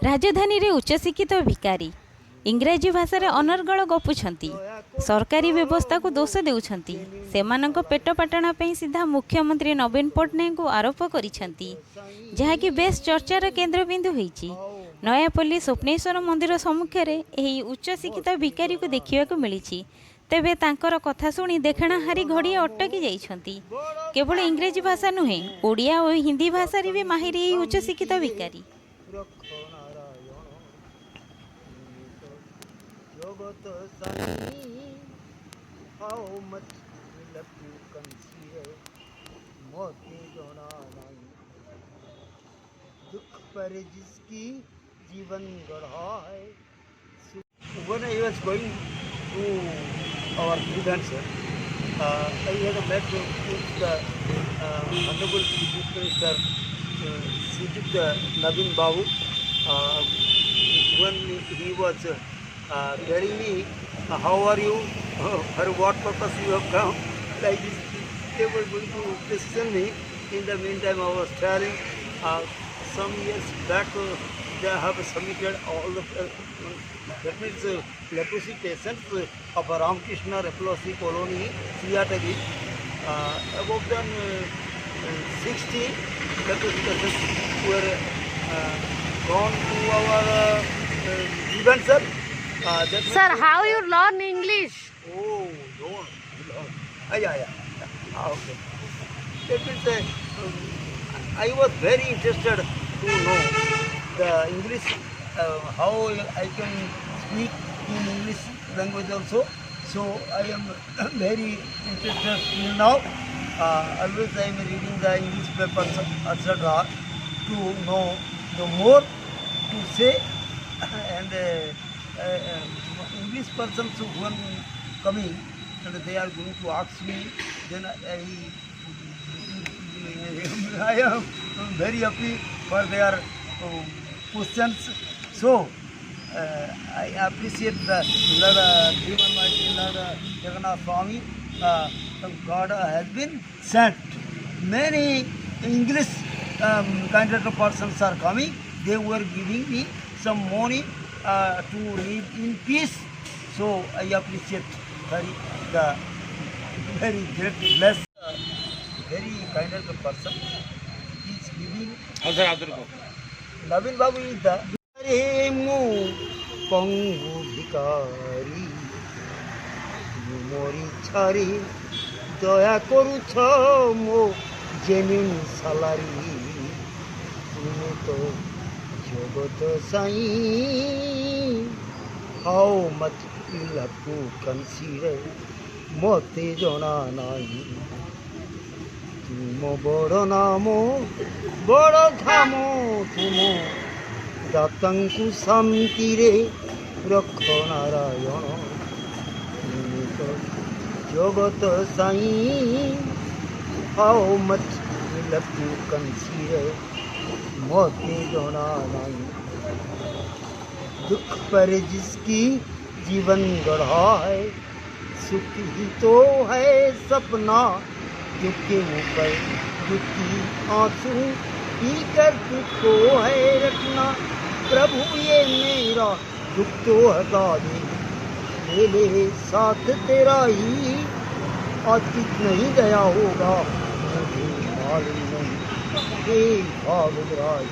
राजधानी रे उच्चशिक्षित भिकारी इंग्राजी भाषा रे अनर्गल गपुछंती, सरकारी व्यवस्था को दोष देउछंती। सेमानंक पेट पाटणा पे सीधा मुख्यमंत्री नवीन पट्टनायक को आरोप करिछंती, जहाँकि बेस चर्चार केन्द्रबिंदु होईची। नयापल्ली स्वप्नेश्वर मंदिर सम्मुखें एही उच्चशिक्षित भिकारी को देखा मिली। तेबे तांकर कथा शुणी देखाणाहारी घड़िए अटकी जाइछंती। केवल इंग्राजी भाषा नुहे, ओडिया और हिंदी भाषा भी माहिर एही उच्चशिक्षित भिकारी। दुख पर जिसकी जीवन गढ़ा है। When I was going to our events, I had met with the Honorable Chief Minister Sujit Navin Babu. When he was telling me, how are you, for what purpose you have come, like this, they were going to question me. In the meantime, I was telling some years back, they have submitted all the that means leprosy patients of Ramakrishna Leprosy Colony, Siyatagi. About them 60 leprosy patients were gone to our event, sir. Sir, how you learn English? Oh, don't. Yeah. Okay. That means I was very interested to know the English, how I can speak in English language also. So I am very interested till now. Always I am reading the English papers, etc. to know the more to say. And English persons who are coming and they are going to ask me, then I am very happy for their questions. So I appreciate the Lord Almighty Lord Jagannath Swami. God has been sent. Many English kind of persons are coming. They were giving me some money to live in peace. So I appreciate the very great bless. Very kind of person. He is giving. Navin Babu is the Mu Pangu Bhikari Mori Chari Doya Korucha Mo Genuine Salary Unuto Jogoto Sai. How much you have to consider Mote Jona Nai. तुम बड़ नामो बड़ धामो तुम दातंकु शांति रे रख नारायण तुम तो जगत Sai. How much will you consider मोते जना नहीं. दुख पर जिसकी जीवन गढ़ा है, सुख ही तो है सपना दुख के ऊपर दुखी आंसू पी कर दुख को है रखना. प्रभु ये मेरा दुख तो हटा दे, ले साथ तेरा ही अतीत नहीं गया होगा मुझे मालूम नहीं. हे भागवराज.